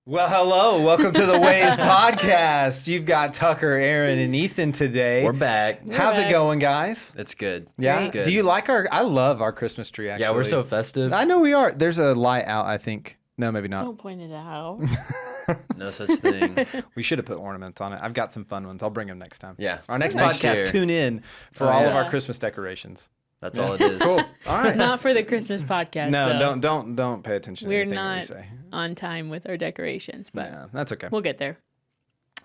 Well, hello. Welcome to the Ways podcast. You've got Tucker, Erin, and Ethan today. We're back. How's it going, guys? It's good. Yeah. It's good. Do you like I love our Christmas tree, actually. Yeah, we're so festive. I know we are. There's a light out, I think. No, maybe not. Don't point it out. No such thing. We should have put ornaments on it. I've got some fun ones. I'll bring them next time. Yeah. Our next Next podcast, year. tune in for all of our Christmas decorations. That's all it is. Cool. All right. Not for the Christmas podcast. No, though. don't pay attention to We're anything that we not say. on time with our decorations, but Yeah, that's okay. we'll get there.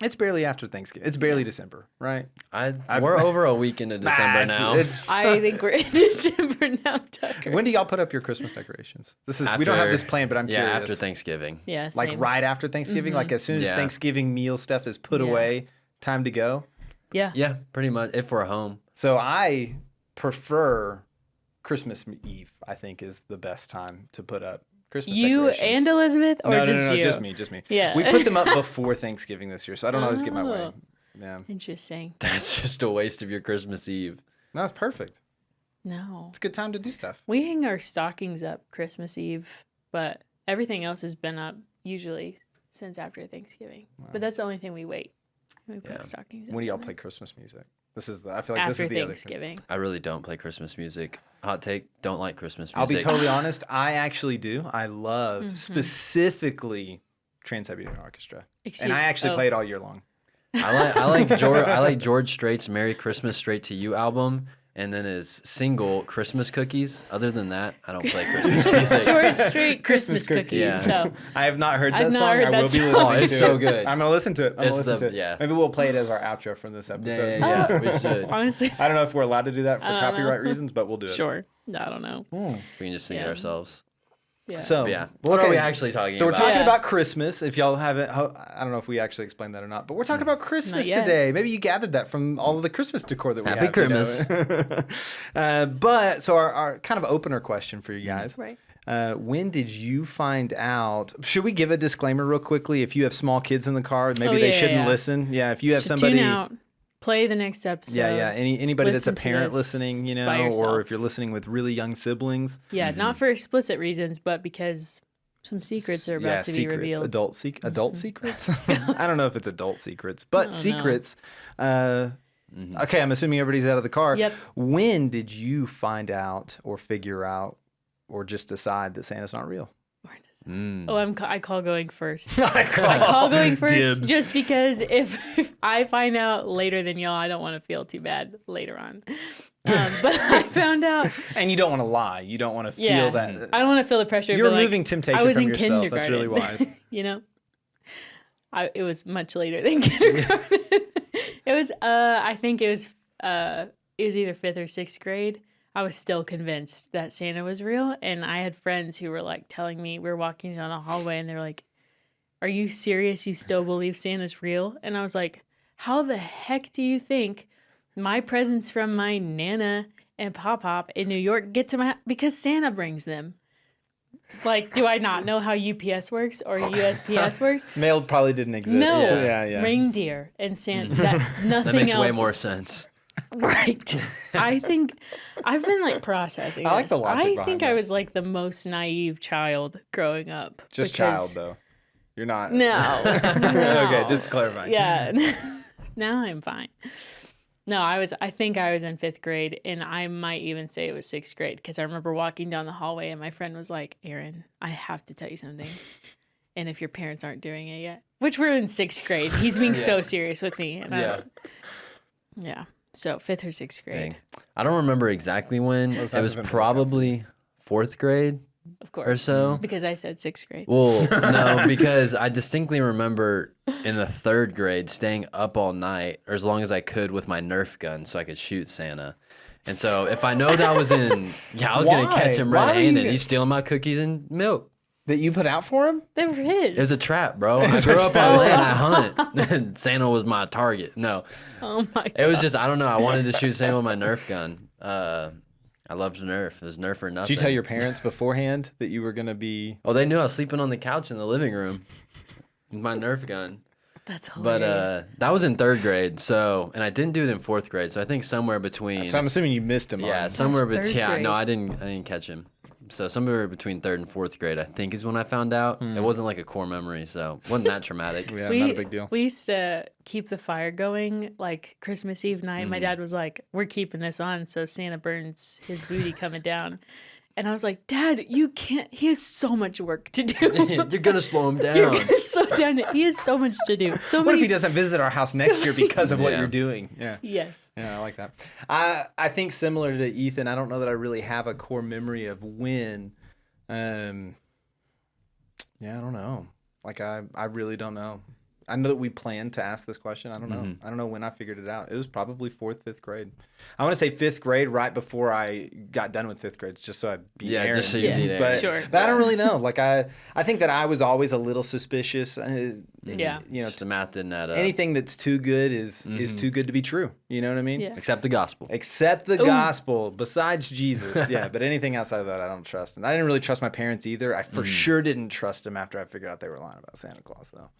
It's barely after Thanksgiving. It's barely December, right? We're over a week into December now. I think we're in December now, Tucker. When do y'all put up your Christmas decorations? We don't have this planned, but I'm curious. Yeah, after Thanksgiving. Yeah, Like same. right after Thanksgiving, like as soon as Yeah. Thanksgiving meal stuff is put away, time to go. Yeah. Yeah, pretty much. If we're home. So I prefer Christmas Eve. I think is the best time to put up Christmas You decorations. and Elizabeth, or no, just you? just me. Yeah. We put them up before Thanksgiving this year, so I don't always get my way. Oh. Yeah, Interesting. That's just a waste of your Christmas Eve. no, it's perfect. No. It's a good time to do stuff. We hang our stockings up Christmas Eve, but everything else has been up usually since after Thanksgiving. But that's the only thing we wait. We put Yeah. stockings up. When do y'all play Christmas music? I feel like this after is the other thing. Thanksgiving? I really don't play Christmas music. Hot take, don't like Christmas I'll music. be totally honest. I actually do. I love specifically Trans-Siberian Orchestra, and I actually play it all year long. I like George Strait's "Merry Christmas Straight to You" album, and then his single "Christmas Cookies." Other than that, I don't play Christmas music. George Strait Christmas cookies. cookies. Yeah. So I have not heard I've that not song. heard I that will be song. listening Oh, it's to so it. good. I'm gonna listen to it. Yeah. Maybe we'll play it as our outro from this episode. Yeah, we should. honestly, I don't know if we're allowed to do that for I don't copyright know. reasons, but we'll do it. sure. I don't know. We can just sing it Yeah. ourselves. Yeah. So But yeah. What are we actually talking So we're about? talking Yeah. about Christmas. If y'all haven't, I don't know if we actually explained that or not, but we're talking about Christmas yet. today. Maybe you gathered that from all of the Christmas decor that we Happy have. Christmas. But so our kind of opener question for you guys. Right. When did you find out? Should we give a disclaimer real quickly? If you have small kids in the car, maybe they shouldn't listen. Yeah, if you have Should somebody. tune out. Play the next episode. Yeah. Anybody that's a Listen to parent this listening, by or yourself. if you're listening with really young siblings. Yeah, not for explicit reasons, but because some secrets are about to be secrets, revealed. adult secrets. I don't know if it's adult secrets, but secrets. Okay, I'm assuming everybody's out of the car. Yep. When did you find out, or figure out, or just decide that Santa's not real? Oh, I call going first. I I call going first dibs. just because if I find out later than y'all, I don't want to feel too bad later on. But I found out. And you don't want to lie. You don't want to feel Yeah, that. I don't want to feel the pressure. You're but, like, removing temptation I was from in yourself. That's really kindergarten. wise. You know, it was much later than kindergarten. It was. I think it was either 5th or 6th grade. I was still convinced that Santa was real, and I had friends who were like telling me, we were walking down the hallway, and they're like, "Are you serious? You still believe Santa's real?" And I was like, "How the heck do you think my presents from my Nana and Pop in New York get to my because Santa brings them?" Like, do I not know how UPS works or USPS works? Mail probably didn't exist. No, Yeah. reindeer and Santa. Nothing That makes else. way more sense. Right. I think I've been like processing. I like this. the logic I behind think that. I was like the most naive child growing up. Just child, though. You're not. No. Okay, just clarifying. Yeah. Now I'm fine. No, I think I was in 5th grade, and I might even say it was 6th grade because I remember walking down the hallway and my friend was like, "Erin, I have to tell you something. And if your parents aren't doing it yet," which we're in 6th grade. He's being so serious with me. And yeah. So 5th or 6th grade. Dang. I don't remember exactly when. Those It must was have been probably 4th grade Of course. or so. Because I said 6th grade. Well, no, because I distinctly remember in the 3rd grade staying up all night, or as long as I could, with my Nerf gun so I could shoot Santa. And so if I know that I was I was going to Why? catch him Why were you red-handed. gonna- He's stealing my cookies and milk. That you put out for him? They were his. It was a trap, bro. I grew up on land. I hunt. And Santa was my target. No, Oh my god. it was just, I don't know. I wanted to shoot Santa with my Nerf gun. I loved Nerf. It was Nerf or nothing. Did you tell your parents beforehand that you were going to be... Oh, they knew I was sleeping on the couch in the living room with my Nerf gun. That's But hilarious. that was in 3rd grade, so, and I didn't do it in 4th grade, so I think somewhere between. So I'm assuming you missed him. Yeah, on... somewhere Gosh, between. 3rd Yeah, no, grade. I didn't catch him. So somewhere between 3rd and 4th grade, I think, is when I found out. It wasn't like a core memory, so it wasn't that traumatic. Yeah, not a big deal. We used to keep the fire going like Christmas Eve night. My dad was like, "We're keeping this on so Santa burns his booty coming down." And I was like, "Dad, you can't. He has so much work to do. You're gonna slow him down. You're gonna slow down. He has so much to do. So What if many." he doesn't visit our house next year because of what Yeah. you're doing? Yeah. Yes. Yeah, I like that. I think similar to Ethan, I don't know that I really have a core memory of when. Yeah, I don't know. Like I really don't know. I know that we planned to ask this question. I don't know. I don't know when I figured it out. It was probably 4th, 5th grade. I want to say 5th grade, right before I got done with 5th grade, just so I beat Erin. Just so you beat Erin. But, Sure. but I don't really know. Like I think that I was always a little suspicious. Yeah. You know, Just the math didn't add up. anything that's too good is too good to be true. You know what I mean? Yeah. Except the gospel. Except the gospel, besides Jesus. Yeah, but anything outside of that, I don't trust. And I didn't really trust my parents either. I for sure didn't trust them after I figured out they were lying about Santa Claus, though.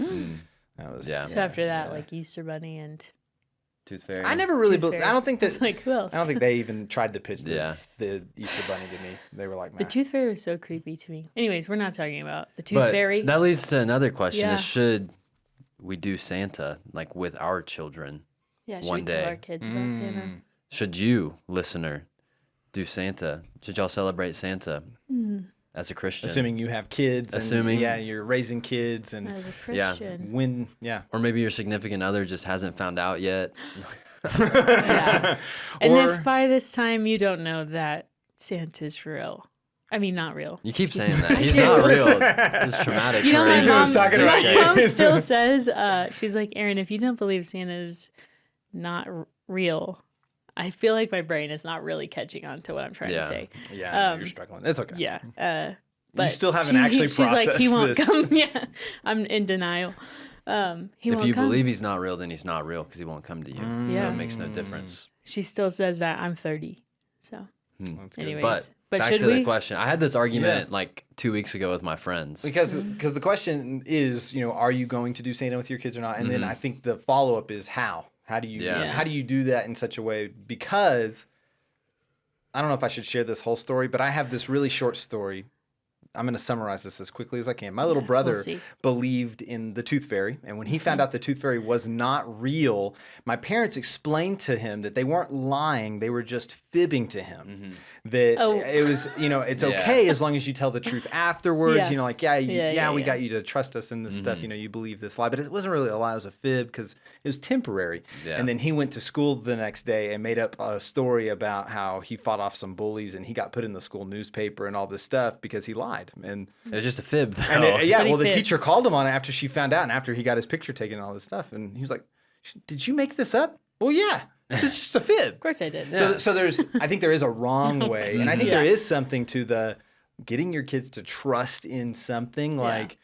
That was, Yeah. So after that, like Easter Bunny and Tooth Fairy. I never really. Tooth Fairy. I don't think that. It's like, who else? I don't think they even tried to pitch Yeah. the Easter Bunny to me. They were like, The "Nah." Tooth Fairy was so creepy to me. Anyways, we're not talking about the Tooth But Fairy. that leads to another question: Yeah. is should we do Santa like with our children? Yeah, should one we tell day. our kids about Santa? Should you, listener, do Santa? Should y'all celebrate Santa as a Christian? Assuming you have kids. And, Assuming- yeah, you're raising kids and As a Yeah. Christian. when. Yeah. Or maybe your significant other just hasn't found out yet. Yeah. And Or- if by this time you don't know that Santa's real. I mean, not real. You keep Excuse saying me. that. He's not real. It's traumatic. You know, for my you. Ethan was talking about my you. mom still says, she's like, Erin, if you don't believe Santa's not real, I feel like my brain is not really catching on to what I'm trying Yeah. to say. Yeah, you're struggling. It's okay. Yeah. But still haven't actually she's like, he processed won't this. come. Yeah. I'm in denial. He If won't you come. believe he's not real, then he's not real because he won't come to you. So Yeah. it makes no difference. She still says that I'm 30. So, That's good. anyways. But back should to we? the question. I had this argument like 2 weeks ago with my friends. Because the question is, are you going to do Santa with your kids or not? And then I think the follow up is how. How do you Yeah. how do you do that in such a way? Because I don't know if I should share this whole story, but I have this really short story. I'm going to summarize this as quickly as I can. My little brother see. believed in the Tooth Fairy, and when he found out the Tooth Fairy was not real, my parents explained to him that they weren't lying; they were just fibbing to him. That it was, it's okay as long as you tell the truth afterwards. Yeah. Like we got you to trust us in this stuff. You believe this lie, but it wasn't really a lie; it was a fib because it was temporary. Yeah. And then he went to school the next day and made up a story about how he fought off some bullies and he got put in the school newspaper and all this stuff because he lied. And It was just a fib, though. and But he the fibbed. teacher called him on it after she found out and after he got his picture taken and all this stuff. And he was like, "Did you make this up?" "Well, yeah, it's just a fib." Of course I did. So I think there is a wrong way, and I think there Yeah. is something to the getting your kids to trust in something like.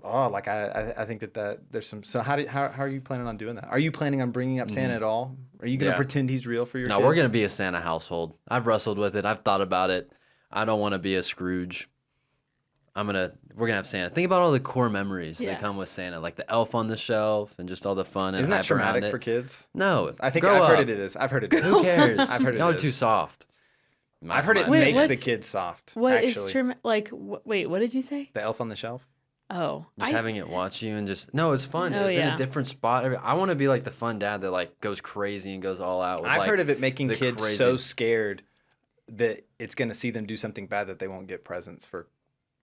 Oh, like I think that there's some. So how are you planning on doing that? Are you planning on bringing up Santa at all? Are you gonna Yeah. pretend he's real for your No, kids? we're going to be a Santa household. I've wrestled with it. I've thought about it. I don't want to be a Scrooge. We're going to have Santa. Think about all the core memories Yeah. that come with Santa, like the elf on the shelf and just all the fun and Isn't that hype around traumatic it. for kids? No. I think grow I've heard up. it is. I've heard it is. Who cares? I've heard it Y'all are is. too soft. I've heard it Wait, makes the what's- kids soft. What is actually. true? Like, wait, what did you say? The elf on the shelf. Oh, Just having it watch you and just no, it's fun. Oh, It's in yeah. a different spot. I want to be like the fun dad that like goes crazy and goes all out. With, I've like, heard of it making the kids crazy- so scared that it's going to see them do something bad that they won't get presents for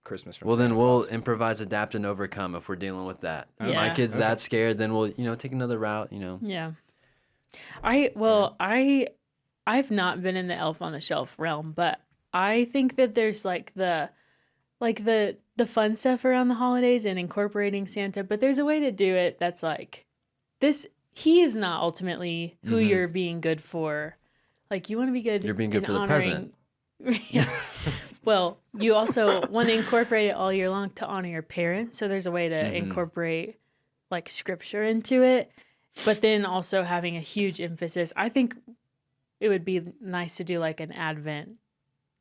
Christmas from Well, Santa then we'll Claus. improvise, adapt, and overcome if we're dealing with that. If Yeah. my kid's Okay. that scared, then we'll take another route. Yeah. I've not been in the elf on the shelf realm, but I think that there's like the fun stuff around the holidays and incorporating Santa, but there's a way to do it that's like this. He is not ultimately who you're being good for. Like you want to be good. You're being good in for the honoring- Yeah. Well, you also want to incorporate it all year long to honor your parents. So there's a way to incorporate like scripture into it, but then also having a huge emphasis. I think it would be nice to do like an Advent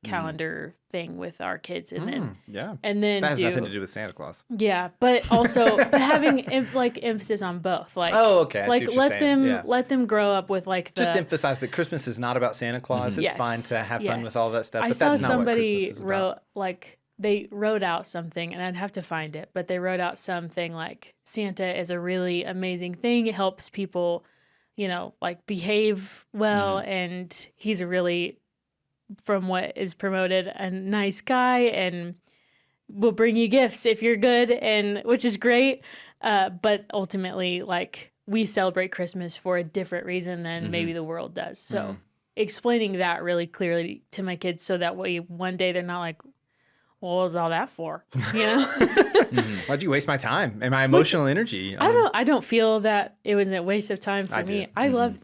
calendar thing with our kids, and then Yeah. and then That has do nothing to do with Santa Claus. yeah, but also but having emphasis on both, like Oh, okay. I see like what you're let saying. them Yeah. let them grow up with like the Just emphasize that Christmas is not about Santa Claus. It's fine to have fun with all that stuff, I but saw that's not what somebody Christmas is about. wrote like they wrote out something, and I'd have to find it, but they wrote out something like Santa is a really amazing thing. It helps people, like behave well, and he's a really, from what is promoted, a nice guy, and will bring you gifts if you're good, and which is great. But ultimately, like we celebrate Christmas for a different reason than maybe the world does. So explaining that really clearly to my kids, so that way one day they're not like, "What was all that for?" Why'd you waste my time and my emotional energy? I don't feel that it was a waste of time for me. do. I love.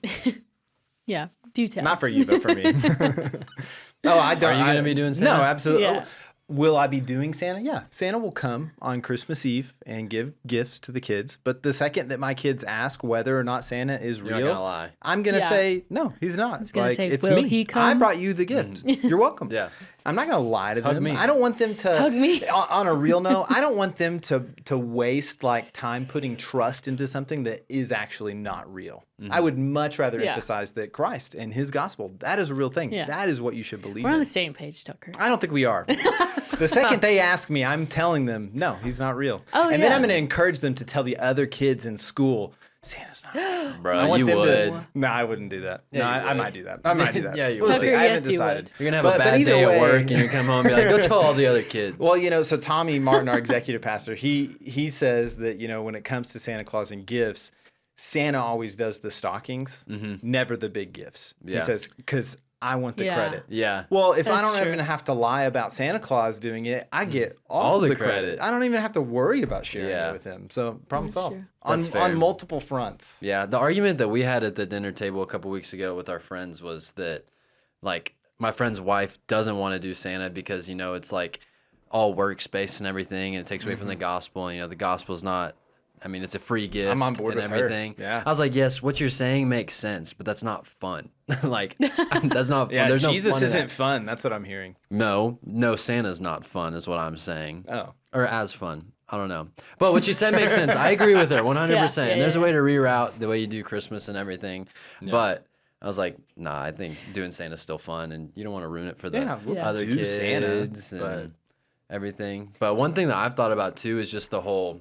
Yeah, do tell. Not for you, but for me. I don't. Are you gonna be doing Santa? No, absolutely. Yeah. Will I be doing Santa? Yeah. Santa will come on Christmas Eve and give gifts to the kids. But the second that my kids ask whether or not Santa is You're real, not gonna lie. I'm going to Yeah. say, no, he's not. was gonna say, it's will me. he I come? brought you the gift. You're welcome. Yeah. I'm not going to lie to Hug them. me. I don't want them to Hug me. On a real note, I don't want them to waste like time putting trust into something that is actually not real. I would much rather Yeah. emphasize that Christ and his gospel, that is a real thing. Yeah. That is what you should believe We're on in. the same page, Tucker. I don't think we are. The second they ask me, I'm telling them, no, he's not real. Oh, and then yeah. I'm going to encourage them to tell the other kids in school, Santa's not real. Bro, I want you them would. to. No, I wouldn't do that. Yeah, no, you I would. might do that. I might do that. Yeah, you We'll would. see. Tucker, I haven't yes, you decided. would. You're gonna have But a bad either day way- at work, and you come home and be like, "Go tell all the other kids." Well, so Tommy Martin, our executive pastor, he says that when it comes to Santa Claus and gifts, Santa always does the stockings, never the big gifts. Yeah. He says, because I want the Yeah. credit. Yeah. Well, if I That's don't true. even have to lie about Santa Claus doing it, I get all the the credit. credit. I don't even have to worry about sharing Yeah. it with him. So problem That's solved true. on That's fair. on multiple fronts. Yeah, the argument that we had at the dinner table a couple weeks ago with our friends was that, like, my friend's wife doesn't want to do Santa because, it's like all workspace and everything, and it takes away from the gospel. And, the gospel's not, it's a free gift. I'm on board and with her. everything. Yeah. I was like, yes, what you're saying makes sense, but that's not fun. Like, that's not fun. Yeah, There's no Jesus fun in isn't that. fun. That's what I'm hearing. No, Santa's not fun, is what I'm saying. Oh. Or as fun. I don't know. But what she said makes sense. I agree with her 100%. Yeah, And there's a yeah. way to reroute the way you do Christmas and everything. But I was like, nah, I think doing Santa's still fun, and you don't want to ruin it for the Yeah, we'll other do kids Santa, and but- everything. But one thing that I've thought about too is just the whole,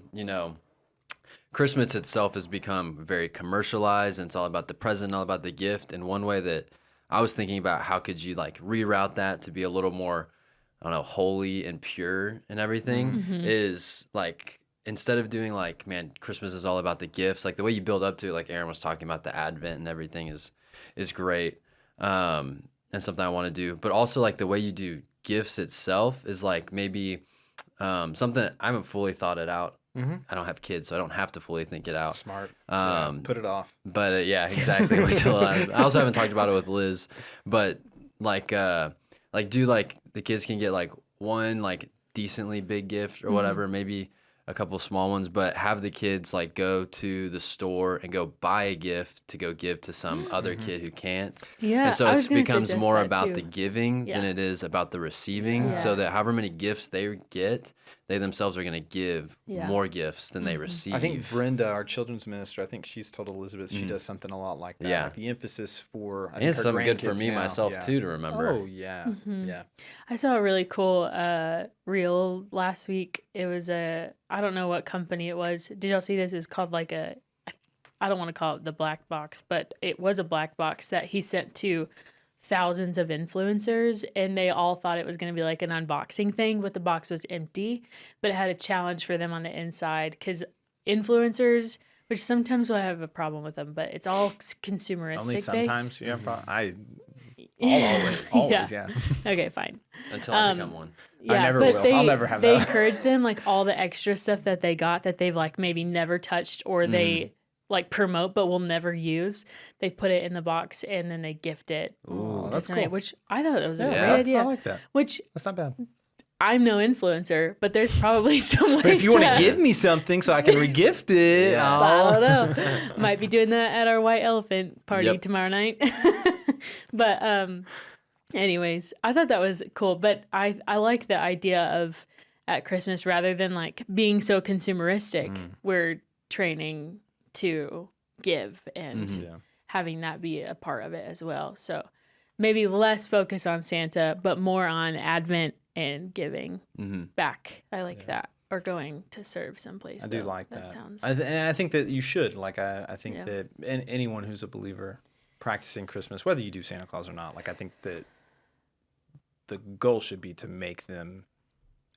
Christmas itself has become very commercialized, and it's all about the present, all about the gift. And one way that I was thinking about, how could you like reroute that to be a little more, I don't know, holy and pure and everything, is like, instead of doing like, man, Christmas is all about the gifts, like the way you build up to it, like Erin was talking about, the Advent and everything is great, and something I want to do. But also like the way you do gifts itself is like maybe something I haven't fully thought it out. I don't have kids, so I don't have to fully think it out. Smart. Put it off. But yeah, exactly. Wait till I also haven't talked about it with Liz, but like do like the kids can get like one like decently big gift or whatever, maybe a couple small ones, but have the kids like go to the store and go buy a gift to go give to some other kid who can't. Yeah, And so I it was gonna becomes suggest more that about too. the giving than Yeah. it is about the receiving. So Yeah. that however many gifts they get, they themselves are going to give Yeah. more gifts than they receive. I think Brenda, our children's minister, I think she's told Elizabeth she does something a lot like that. Yeah. Like the emphasis for, I and think, it's her something good for grandkids me now. myself Yeah. too to remember. Oh, yeah. Yeah. I saw a really cool reel last week. It was I don't know what company it was. Did y'all see this? It's called like I don't want to call it the black box, but it was a black box that he sent to thousands of influencers, and they all thought it was going to be like an unboxing thing, but the box was empty, but it had a challenge for them on the inside, because influencers, which sometimes I have a problem with them, but it's all consumeristic Only based. sometimes. Yeah. Always. Yeah. Okay, fine. Until I become one. Yeah, never but will. I'll never have they that. encourage them, like all the extra stuff that they got that they've like maybe never touched or they like promote but will never use. They put it in the box and then they gift it. Ooh, to that's somebody, cool. which I thought that was a Yeah, great that's- idea. I like that. Which That's not bad. I'm no influencer, but there's probably some ways. But if you want to that- give me something so I can regift it, I don't know. Might be doing that at our white elephant party Yep. tomorrow night. But Anyways, I thought that was cool, but I like the idea of at Christmas, rather than like being so consumeristic, we're training to give and having that be a part of it as well. So maybe less focus on Santa, but more on Advent and giving back. I like that. Or going to serve someplace. I do like that. Sounds... And I think that you should. Like, I think that anyone who's a believer practicing Christmas, whether you do Santa Claus or not, like, I think that the goal should be to make them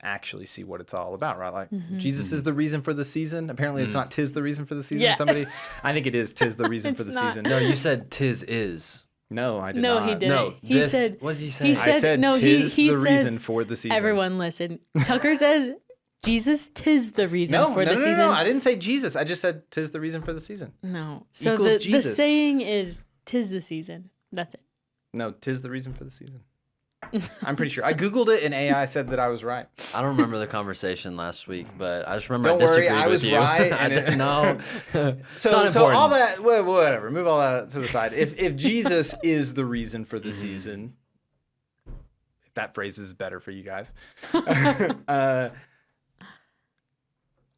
actually see what it's all about, right? Like, Jesus is the reason for the season. Apparently, it's not 'tis the reason for the season. Yeah. I think it is 'tis the reason for the season. No, you said 'tis is. No, I did no, not. he didn't. No, he said. What did you say? He said, I said no, tis he the says, reason for the season. Everyone listen. Tucker says, Jesus, 'tis the reason for the season. No, I didn't say Jesus. I just said 'tis the reason for the season. No. So Equals the Jesus. saying is 'tis the season. That's it. No, 'tis the reason for the season. I'm pretty sure. I Googled it and AI said that I was right. I don't remember the conversation last week, but I just remember Don't I worry, disagreed I was with you. right. I didn't know. So all that, whatever. Move all that to the side. If Jesus is the reason for the season, if that phrase is better for you guys,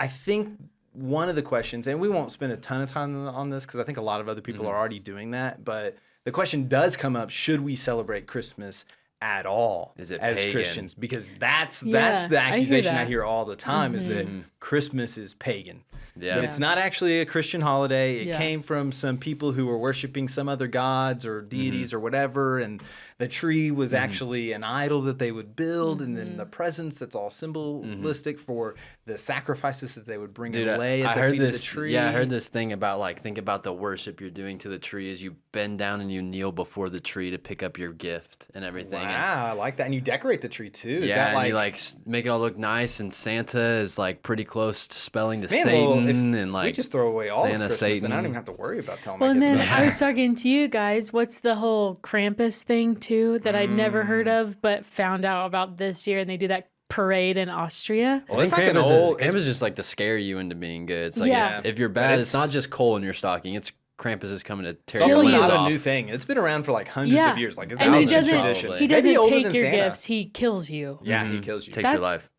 I think one of the questions, and we won't spend a ton of time on this because I think a lot of other people are already doing that, but the question does come up: should we celebrate Christmas at all Is it as pagan? Christians? Because that's the I hear accusation I that. hear all the time is that Christmas is pagan. Yeah. That it's not actually a Christian holiday. It Yeah. came from some people who were worshiping some other gods or deities or whatever, and the tree was actually an idol that they would build, and then the presents, that's all symbolistic for the sacrifices that they would bring and lay at the feet of the tree. Yeah, I heard this thing about, like, think about the worship you're doing to the tree as you bend down and you kneel before the tree to pick up your gift and everything. Wow, I like that. And you decorate the tree too. Is Yeah, that and like, you like make it all look nice, and Santa is like pretty close to spelling to man, well, Satan, if and like we just throw away all Santa, of Christmas, then I don't Satan. even have to worry about telling Well, my and kids then about I was talking to you guys. What's the whole Krampus thing too that I'd never heard of, but found out about this year? And they do that parade in Austria. Well, I it's think like an Krampus old. Krampus is just like to scare you into being good. It's like Yeah. if you're But bad, it's it's- not just coal in your stocking. It's Krampus is coming to tear It's your also Kill limbs you. not off. a new thing. It's been around for like hundreds Yeah. of years. Like it's And he thousands of doesn't. tradition. He Maybe doesn't older take than your Santa. gifts. He kills you. Yeah, he kills you. Takes your life.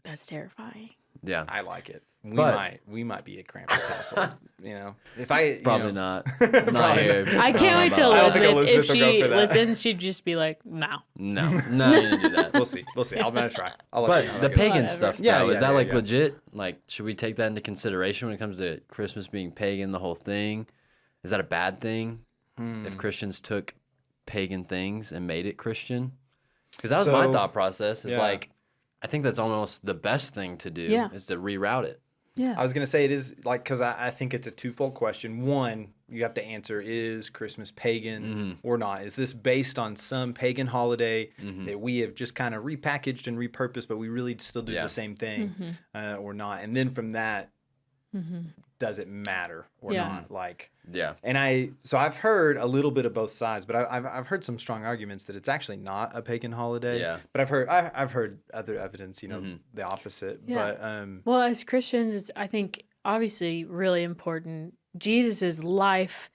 That's terrifying. Yeah, I like it. But- We might be a Krampus household. You know, if I probably not. Not here. I can't wait till I don't think Elizabeth. If Elizabeth will go she for that. listens, she'd just be like, "No." No, no, you didn't do that. We'll see. I'm gonna try. I'll let you know how But the that goes. pagan Whatever. stuff, Yeah, though, is yeah, that yeah, like yeah. legit? Like, should we take that into consideration when it comes to Christmas being pagan, the whole thing? Is that a bad thing if Christians took pagan things and made it Christian? Because that was my So, thought process. Is yeah. like, I think that's almost the best thing to do Yeah. is to reroute it. Yeah. I was gonna say it is like because I think it's a twofold question. One, you have to answer: is Christmas pagan or not? Is this based on some pagan holiday that we have just kind of repackaged and repurposed, but we really still do Yeah. the same thing, or not? And then from that, does it matter or Yeah. not? Like, Yeah. and I've heard a little bit of both sides, but I've heard some strong arguments that it's actually not a pagan holiday. Yeah. But I've heard other evidence, the opposite. Yeah. But Well, as Christians, it's, I think, obviously really important. Jesus's life,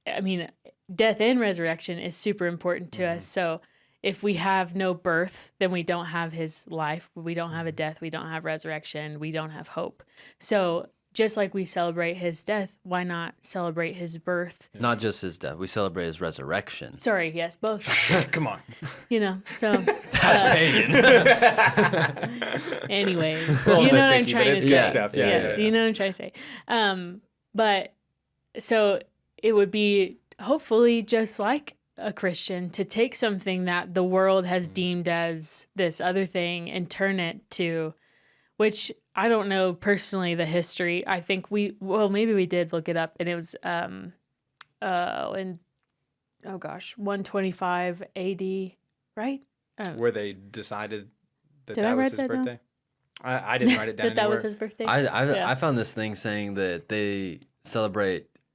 I mean, death and resurrection is super important to us. So if we have no birth, then we don't have his life. We don't have a death. We don't have resurrection. We don't have hope. So just like we celebrate his death, why not celebrate his birth? Not just his death. We celebrate his resurrection. Sorry, yes, both. come on. So That's pagan. anyways, Little you know what I'm nitpicky, but trying to it's say. good stuff. Yeah, Yes, yeah. you know what I'm trying to say. But so it would be hopefully just like a Christian to take something that the world has deemed as this other thing and turn it to, which I don't know personally the history. I think maybe we did look it up, and it was in 125 AD, right? I don't know. Where they decided that Did I that was write his that down? birthday. I didn't write it down that was anywhere. his birthday. I found this thing saying that they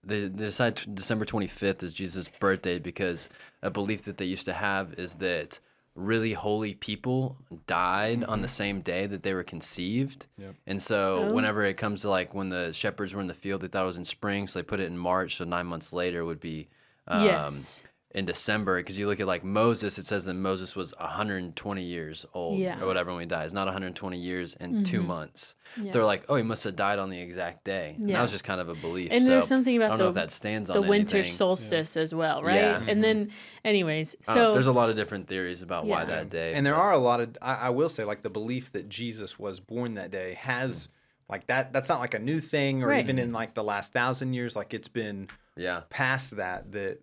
decide December 25th is Jesus' birthday because a belief that they used to have is that really holy people died on the same day that they were conceived. Yep. And so Oh. whenever it comes to like when the shepherds were in the field, they thought it was in spring, so they put it in March, so 9 months later would be Yes. in December, because you look at like Moses, it says that Moses was 120 years old Yeah. or whatever when he dies, not 120 years and 2 months. Yeah. So they're like, oh, he must have died on the exact day. And that Yeah. was just kind of a belief. And so there's something I about don't know if that stands the on winter anything. solstice as well, right? Yeah. And then, anyways, I don't know. so There's a lot of different theories about why Yeah. that day. And there are a lot of, I will say, like the belief that Jesus was born that day has, like that's not like a new thing, or Right. even in like the last 1,000 years, like it's been Yeah. past that the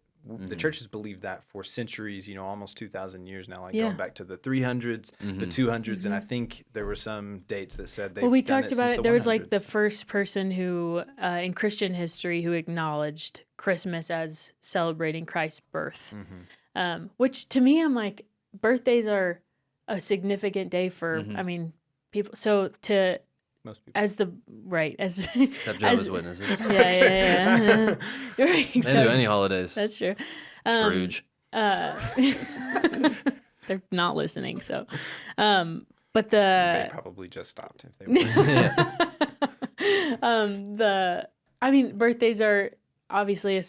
church has believed that for centuries, almost 2,000 years now, like Yeah. going back to the 300s, the 200s, and I think there were some dates that said they. well, we done talked it about since it. There was like 100s. the first person who, in Christian history, who acknowledged Christmas as celebrating Christ's birth, which to me, I'm like, birthdays are a significant day for, I mean, people. So to most people. as the right as Except Jehovah's Witnesses. yeah. Right, They do any holidays. That's true. Scrooge. They're not listening, so. But They probably just stopped if they were. I mean, birthdays are obviously a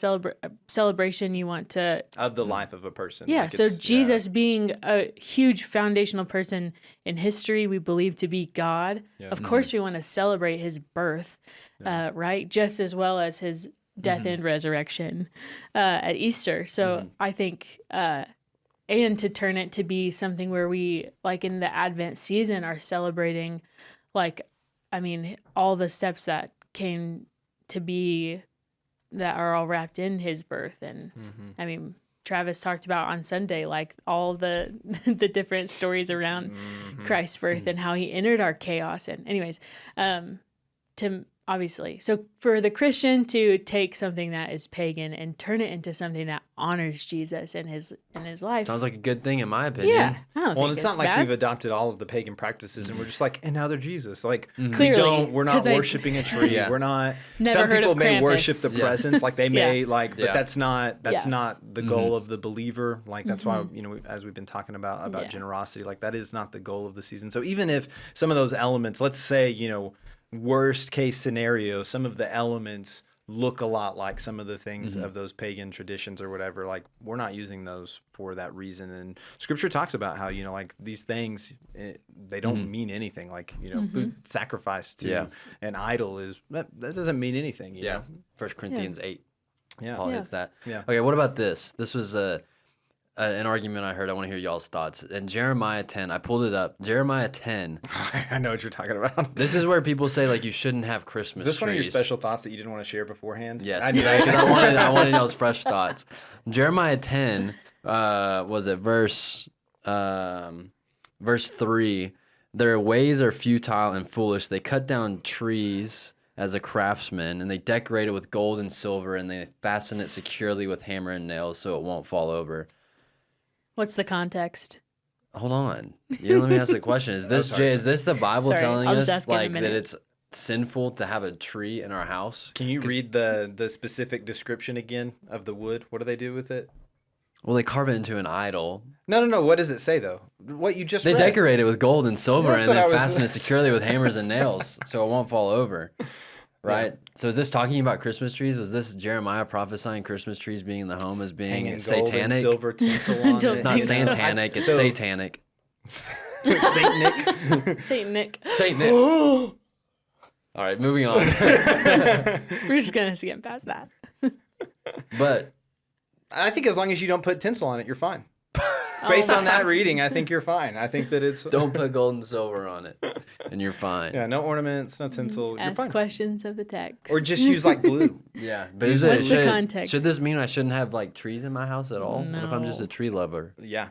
celebration. You want to, Of the life of a person. yeah. Like So it's- Jesus being a huge foundational person in history, we believe to be God. Yeah. Of course, we want to celebrate his birth, right? Just as well as his death and resurrection at Easter. So I think, and to turn it to be something where we, like in the Advent season, are celebrating, like, I mean, all the steps that came to be that are all wrapped in his birth. And I mean, Travis talked about on Sunday, like all the the different stories around Christ's birth and how he entered our chaos. And anyways, to obviously, so for the Christian to take something that is pagan and turn it into something that honors Jesus in his life. Sounds like a good thing in my opinion. Yeah, I don't Well, think and it's not like bad. we've adopted all of the pagan practices and we're just like, and now they're Jesus. Like, Clearly, we're not 'cause I- worshiping a tree. Yeah. We're not. Never Some heard people of may Krampus. worship the Yeah. presence, like they may like, but Yeah. that's not Yeah. not the goal of the believer. Like that's why as we've been talking about Yeah. generosity, like that is not the goal of the season. So even if some of those elements, let's say worst case scenario, some of the elements look a lot like some of the things of those pagan traditions or whatever, like we're not using those for that reason. And scripture talks about how like these things they don't mean anything, like food sacrificed to an idol is that doesn't mean anything. You know? 1 Corinthians 8. Yeah. Paul Yeah. hits that. Yeah. Okay, what about this? This was an argument I heard. I want to hear y'all's thoughts. In Jeremiah 10, I pulled it up. Jeremiah 10. I know what you're talking about. This is where people say like you shouldn't have Christmas Is this trees. one of your special thoughts that you didn't want to share beforehand? Yes, I because I wanted y'all's fresh thoughts. Jeremiah 10 was it verse 3. Their ways are futile and foolish. They cut down trees as a craftsman, and they decorate it with gold and silver, and they fasten it securely with hammer and nails so it won't fall over. What's the context? Hold on. You didn't let me ask the question. Is this sorry. is this the Bible Sorry, telling I'll just us ask in a like that minute. it's sinful to have a tree in our house? Can you read the specific description again of the wood? What do they do with it? Well, they carve it into an idol. No. What does it say though? What you just They read. decorate it with gold and silver That's and what I then was- fasten it securely with hammers and nails so it won't fall over. Right? So is this talking about Christmas trees? Was this Jeremiah prophesying Christmas trees being in the home as being Hanging gold and satanic? silver tinsel on Don't it. It's not think so. satanic, it's So- satanic. Satanic. Saint Nick. Satanic. All right, moving on. We're just gonna skip past that. But I think as long as you don't put tinsel on it, you're fine. Based on that reading, I think you're fine. I think that it's don't put gold and silver on it and you're fine. yeah, no ornaments, no tinsel. You're Ask fine. questions of the text. Or just use like glue. Yeah, but What's the context? should this mean I shouldn't have like trees in my house at all? What if I'm just No. a tree lover? Yeah.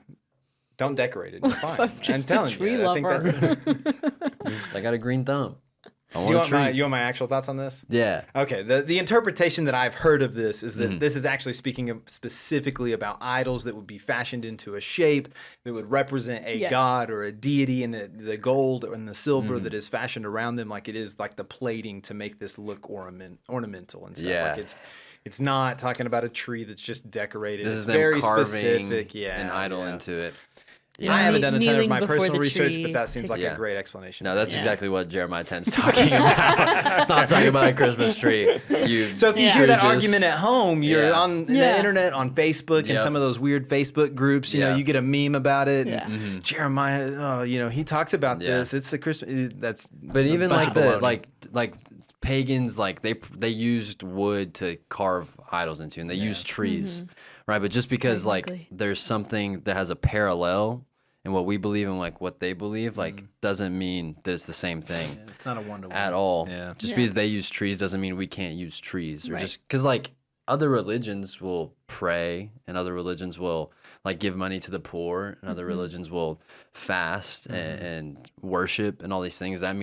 Don't decorate it. You're fine. I'm just a telling tree you. I think lover. that's I got a green thumb. I you want a tree. you want my actual thoughts on this? Yeah. Okay, the interpretation that I've heard of this is that this is actually speaking specifically about idols that would be fashioned into a shape that would represent a Yes. god or a deity, and the gold and the silver that is fashioned around them, like it is like the plating to make this look ornamental and stuff. Yeah. Like it's not talking about a tree that's just decorated. This it's is them very carving specific. Yeah, an idol yeah. into it. Yeah. I haven't done a ton of Kneeling my before personal the research, tree but that seems to- like Yeah. a great explanation. No, that's Yeah. exactly what Jeremiah 10's talking about. It's not talking about a Christmas tree. So if you Yeah. hear that Scrooges. argument at home, you're Yeah. on the Yeah. internet, on Facebook, and Yep. some of those weird Facebook groups. You know, Yeah. you get a meme about it. Yeah. And Jeremiah, oh, you know, he talks about Yeah. this. It's the Christmas. That's But a even bunch like of the baloney. like pagans, like they used wood to carve idols into, and they used trees, right? But just because like Exactly. there's something that has a parallel in what we believe and like what they believe, like doesn't mean that it's the same thing Yeah, it's not a one to one at all. Yeah. Just Yeah. because they use trees doesn't mean we can't use trees, or Right. just because like other religions will pray and other religions will like give money to the poor and other religions will fast and worship and all these things. That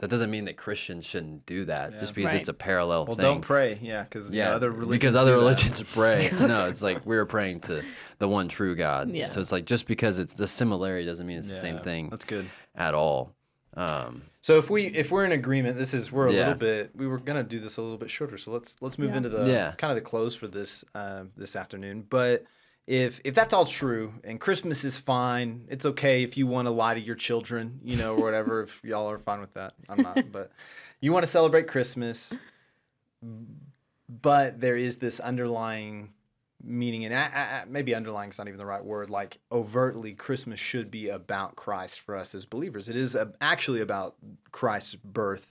doesn't mean that Christians shouldn't do that just because Right. it's a parallel Well, thing. don't pray. Yeah, because Yeah, other religions because other do that. religions pray. No, it's like we're praying to the one true God. Yeah. So it's like just because it's the similarity doesn't mean it's the same Yeah, thing That's good. at all. So if we're in agreement, we're a Yeah. little bit. We were gonna do this a little bit shorter, so let's move Yeah. into the Yeah. kind of the close for this this afternoon. But if that's all true and Christmas is fine, it's okay if you want to lie to your children, you know, or whatever. If y'all are fine with that, I'm not. But you want to celebrate Christmas, but there is this underlying meaning, and maybe underlying is not even the right word. Like overtly, Christmas should be about Christ for us as believers. It is actually about Christ's birth,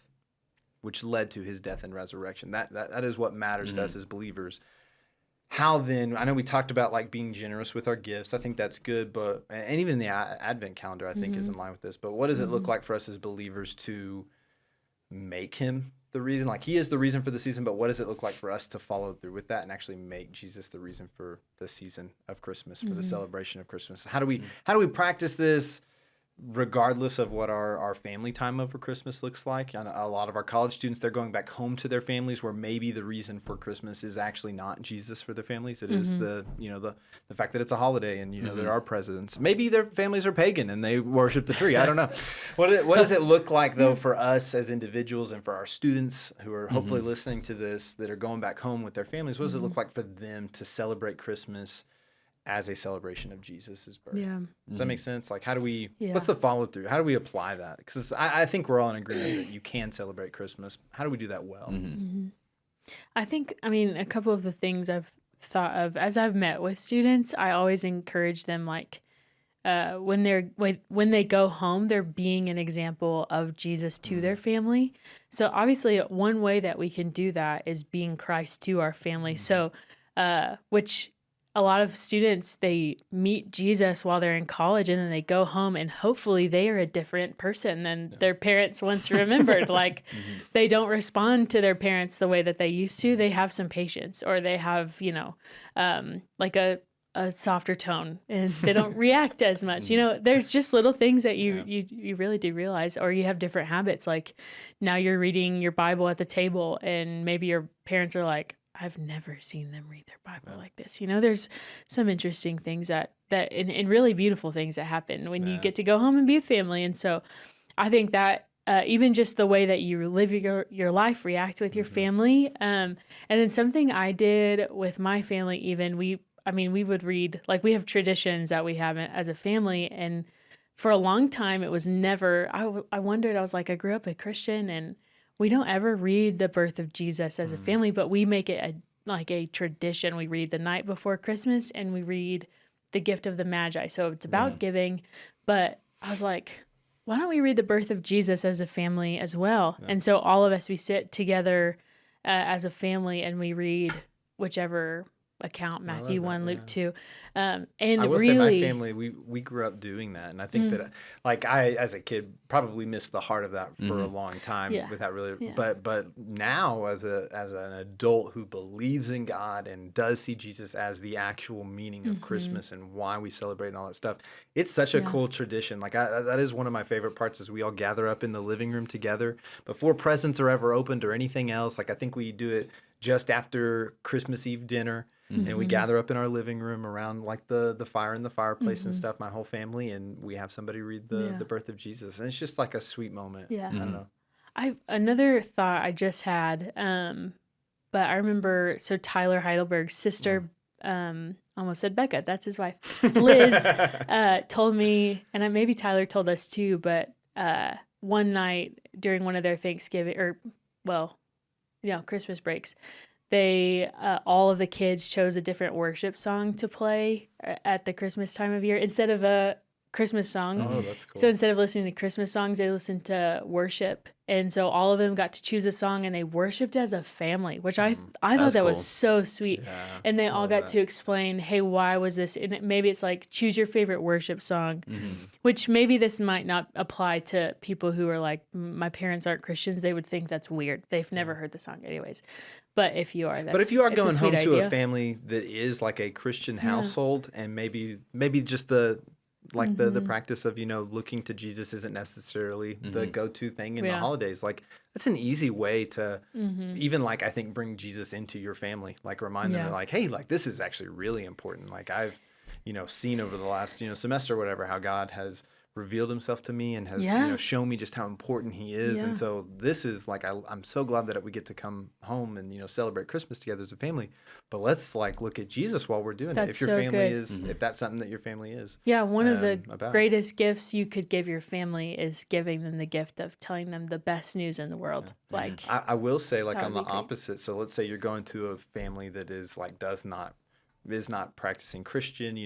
which led to his death and resurrection. That is what matters to us as believers. How then? I know we talked about like being generous with our gifts. I think that's good, but and even the Advent calendar I think is in line with this. But what does it look like for us as believers to make him the reason? Like he is the reason for the season, but what does it look like for us to follow through with that and actually make Jesus the reason for the season of Christmas, for the celebration of Christmas? How do we practice this regardless of what our family time over Christmas looks like? And a lot of our college students, they're going back home to their families where maybe the reason for Christmas is actually not Jesus for their families. It is the fact that it's a holiday and, you know, there are presidents. Maybe their families are pagan and they worship the tree. I don't know. What does it look like, though, for us as individuals and for our students who are hopefully listening to this that are going back home with their families? What does it look like for them to celebrate Christmas as a celebration of Jesus' birth? Yeah. Does that make sense? Like, how do we, Yeah. what's the follow through? How do we apply that? Because I think we're all in agreement that you can celebrate Christmas. How do we do that well? I think, I mean, a couple of the things I've thought of as I've met with students, I always encourage them, like, when they go home, they're being an example of Jesus to their family. So obviously, one way that we can do that is being Christ to our family. So, which a lot of students, they meet Jesus while they're in college and then they go home and hopefully they are a different person than their parents once remembered. Like they don't respond to their parents the way that they used to. They have some patience, or they have, you know, like a softer tone and they don't react as much. You know, there's just little things that you really do realize, or you have different habits. Like now you're reading your Bible at the table and maybe your parents are like, I've never seen them read their Bible like this. You know, there's some interesting things that and really beautiful things that happen when you get to go home and be with family. And so I think that even just the way that you live your life, react with your family. And then something I did with my family, even we would read, like we have traditions that we have as a family. And for a long time, it was never, I wondered, I was like, I grew up a Christian and we don't ever read the birth of Jesus as a family, but we make it a tradition. We read the night before Christmas and we read the gift of the Magi. So it's about giving, but I was like, why don't we read the birth of Jesus as a family as well? Yeah. And so all of us, we sit together as a family and we read whichever account, Matthew 1, Luke 2. And I will really, say my family, we grew up doing that. And I think that, like, I, as a kid, probably missed the heart of that for a long time without really, but now as an adult who believes in God and does see Jesus as the actual meaning of Christmas and why we celebrate and all that stuff, it's such a cool tradition. Like, that is one of my favorite parts is we all gather up in the living room together before presents are ever opened or anything else. Like, I think we do it just after Christmas Eve dinner. And we gather up in our living room around like the fire in the fireplace and stuff, my whole family, and we have somebody read the birth of Jesus. And it's just like a sweet moment. Yeah. I don't know. Another thought I just had, but I remember, so Tyler Heidelberg's sister almost said Becca, that's his wife, Liz, told me, and maybe Tyler told us too, but one night during one of their Thanksgiving, Christmas breaks, they all of the kids chose a different worship song to play at the Christmas time of year instead of a Christmas song. Oh, that's cool. So instead of listening to Christmas songs, they listened to worship. And so all of them got to choose a song and they worshiped as a family, which I thought that cool. was so sweet. Yeah, and they all got that. to explain, hey, why was this? And maybe it's like, choose your favorite worship song, which maybe this might not apply to people who are like, my parents aren't Christians. They would think that's weird. They've never heard the song anyways. But if you are, But if you are it's a going home sweet to idea. a family that is like a Christian household, and maybe just the practice of, looking to Jesus isn't necessarily the go-to thing in the holidays. Like, that's an easy way to even, like, I think bring Jesus into your family. Like, remind them, like, hey, like, this is actually really important. Like, I've, seen over the last, semester or whatever, how God has revealed himself to me and has, shown me just how important he is. And so this is like, I'm so glad that we get to come home and, celebrate Christmas together as a family. But let's like look at Jesus while we're doing it. If your so family good. is, if that's something that your family is. Yeah, one of the about. greatest gifts you could give your family is giving them the gift of telling them the best news in the world. Like, I will say, like, that on would the be great. opposite. So let's say you're going to a family that is like, is not practicing Christian,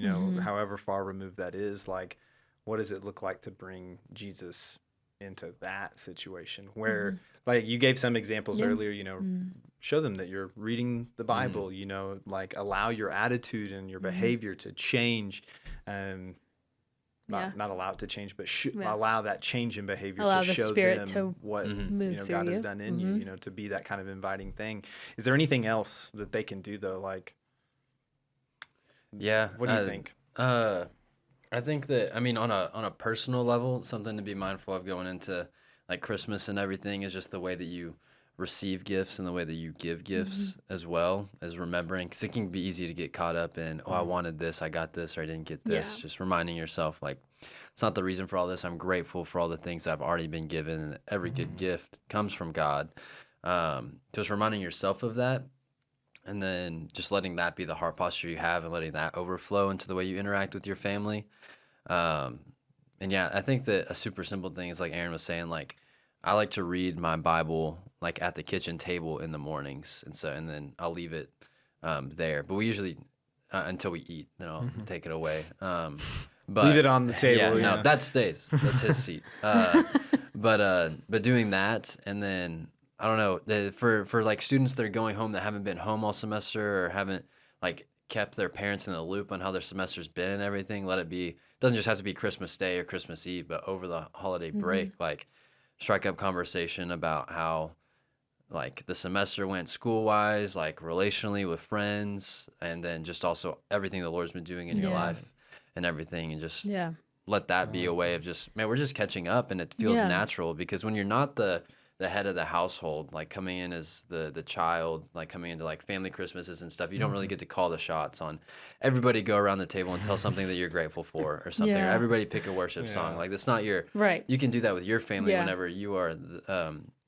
however far removed that is. Like, what does it look like to bring Jesus into that situation where, like, you gave some examples earlier, show them that you're reading the Bible, like, allow your attitude and your behavior to change, not allow it to change, but allow that change in behavior Allow to the show Spirit them to what move through God has you. done in you, to be that kind of inviting thing. Is there anything else that they can do though? Like, Yeah. what do you think? I think that, I mean, on a personal level, something to be mindful of going into like Christmas and everything is just the way that you receive gifts and the way that you give gifts as well as remembering, because it can be easy to get caught up in, I wanted this, I got this, or I didn't get this. Yeah. Just reminding yourself, like, it's not the reason for all this. I'm grateful for all the things I've already been given, and every good gift comes from God. Just reminding yourself of that. And then just letting that be the heart posture you have and letting that overflow into the way you interact with your family. And yeah, I think that a super simple thing is like Erin was saying, like, I like to read my Bible like at the kitchen table in the mornings. And then I'll leave it there. But we usually, until we eat, then I'll take it away. But Leave it on the table. No, that stays. That's his seat. But doing that, and then I don't know, for like students that are going home that haven't been home all semester or haven't like kept their parents in the loop on how their semester's been and everything, let it be. It doesn't just have to be Christmas Day or Christmas Eve, but over the holiday break, like, strike up conversation about how like the semester went school wise, like relationally with friends, and then just also everything the Lord's been doing in your life and everything, and just let that be a way of just, man, we're just catching up, and it feels natural, because when you're not the head of the household, like coming in as the child, like coming into like family Christmases and stuff, you don't really get to call the shots on everybody go around the table and tell something that you're grateful for or something, or everybody pick a worship song. Like, that's not your, you can do that with your family whenever you are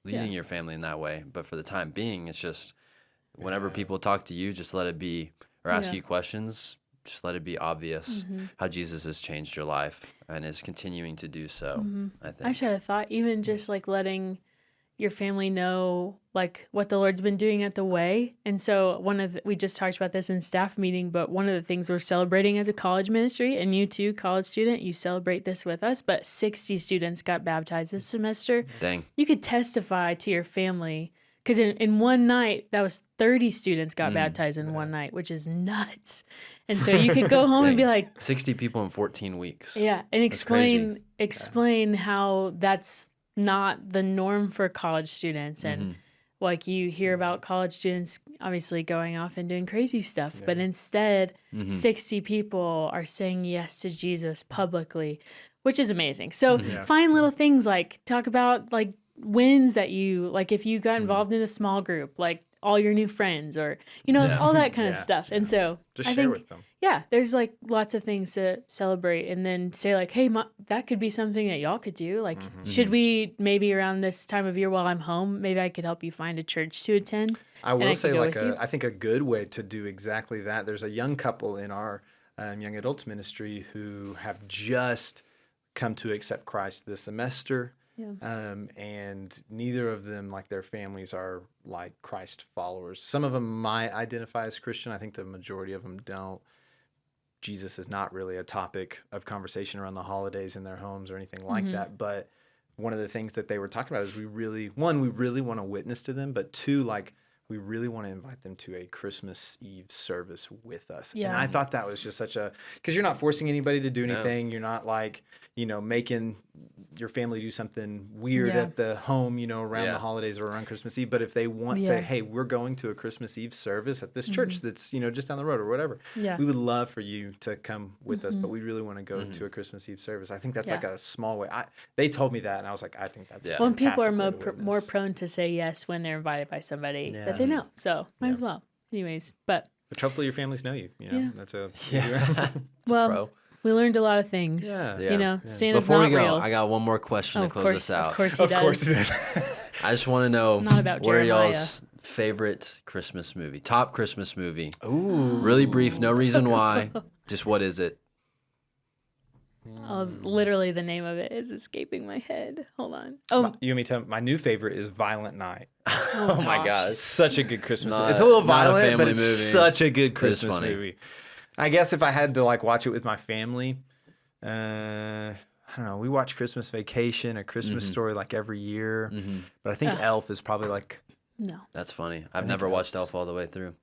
leading your family in that way. But for the time being, it's just whenever people talk to you, just let it be, or ask you questions, just let it be obvious how Jesus has changed your life and is continuing to do so, I think. I should have thought even just like letting your family know like what the Lord's been doing at the Way. And so we just talked about this in staff meeting, but one of the things we're celebrating as a college ministry, and you too, college student, you celebrate this with us, but 60 students got baptized this semester. Dang. You could testify to your family, because in one night, that was 30 students got baptized in one night, which is nuts. And so you could go home and be like 60 people in 14 weeks. Yeah, and explain how that's not the norm for college students. And like, you hear about college students obviously going off and doing crazy stuff, but instead 60 people are saying yes to Jesus publicly, which is amazing. So find little things, like talk about like wins that you, like if you got involved in a small group, like all your new friends or, you know, all that kind of stuff. And so Just I share think, with them. yeah, there's like lots of things to celebrate and then say like, hey, that could be something that y'all could do. Like, should we maybe around this time of year while I'm home, maybe I could help you find a church to attend? I will I say could go like with you. I think a good way to do exactly that. There's a young couple in our young adults ministry who have just come to accept Christ this semester. Yeah. And neither of them, like their families, are like Christ followers. Some of them might identify as Christian. I think the majority of them don't. Jesus is not really a topic of conversation around the holidays in their homes or anything like that. But one of the things that they were talking about is we really want to witness to them, but two, like we really want to invite them to a Christmas Eve service with us. Yeah. And I thought that was just such a, because you're not forcing anybody to do anything. You're not like, you know, making your family do something weird at the home, you know, around the holidays or around Christmas Eve. But if they want, say, hey, we're going to a Christmas Eve service at this church that's, you know, just down the road or whatever, we would love for you to come with us, but we really want to go to a Christmas Eve service. I think that's like a small way. They told me that, and I was like, I think that's Well, and people are fantastic way to more witness. prone to say yes when they're invited by somebody that they know. So might as well. Anyways, but Which hopefully your families know you. You know, Yeah. that's a well, pro. we learned a lot of things. Yeah. You know, Santa's Before not we go, real. I got one more question to of close course, us out. of course he does. I just want to know Not about what are Jeremiah. y'all's favorite Christmas movie? Top Christmas movie. Ooh. Really brief, no reason why. Just what is it? Oh, literally, the name of it is escaping my head. Hold on. Oh, You and me tell my new favorite is Violent Night. Oh my gosh. Such a good Christmas movie. Not- It's a little not a violent, but family it's movie. such a good is Christmas funny. movie. I guess if I had to like watch it with my family, I don't know. We watch Christmas Vacation, A Christmas Story like every year, but I think Elf is probably like. no. That's funny. I've never watched Elf all the way through.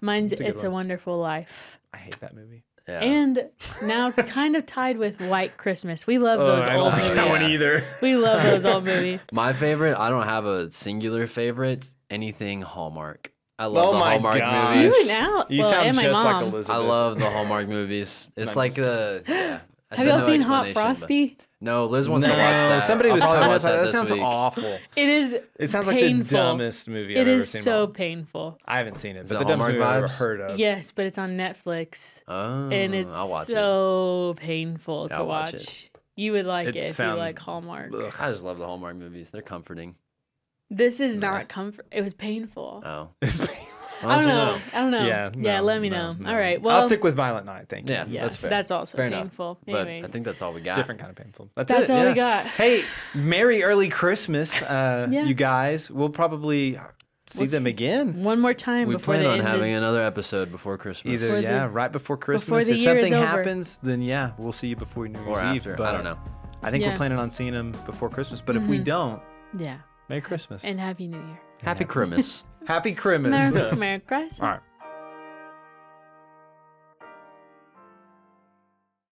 Mine's It's a good It's a one. Wonderful Life. I hate that movie. Yeah. And now kind of tied with White Christmas. We love those I old don't like that movies. one either. We love those old movies. My favorite, I don't have a singular favorite. Anything Hallmark. I love Oh the my Hallmark gosh. movies. You now, You well, sound and my just like mom. Elizabeth. I love the Hallmark movies. It's like the. Yeah. I Have said y'all no seen Hot explanation, but- Frosty? No, Liz wants to watch that. Somebody I'll was probably telling me watch about that. That this sounds week. awful. It is. It sounds like the painful. dumbest movie I've It ever is seen. so in my life. painful. I haven't seen it, Is but it the dumbest Hallmark movie I've ever vibes? heard of. Yes, but it's on Netflix. Oh, And it's I'll watch it. so painful to I'll watch. watch it. You would like It it if you sounds- like Hallmark. Ugh. I just love the Hallmark movies. They're comforting. This is Nah. not comfort. It was painful. Oh. I don't know. I don't know. Yeah, Yeah, no, let me no, know. no. All right. Well, I'll stick with Violent Night. Thank you. Yeah, yeah, that's fair. that's also Fair enough. painful. But Anyways, I think that's all we got. Different kind of painful. That's that's it, all yeah. we got. Hey, Merry early Christmas, you guys. We'll probably see them again. One more time We before plan the on end having is- another episode before Christmas. Either Before the- right before Christmas. before the If year is something over. happens, then yeah, we'll see you before New Year's or Eve. after. But I don't know. I think Yeah. we're planning on seeing them before Christmas. But if we don't, Yeah. Merry Christmas. And Happy New Year. Happy Christmas. Happy Christmas. Merry Christmas. All right.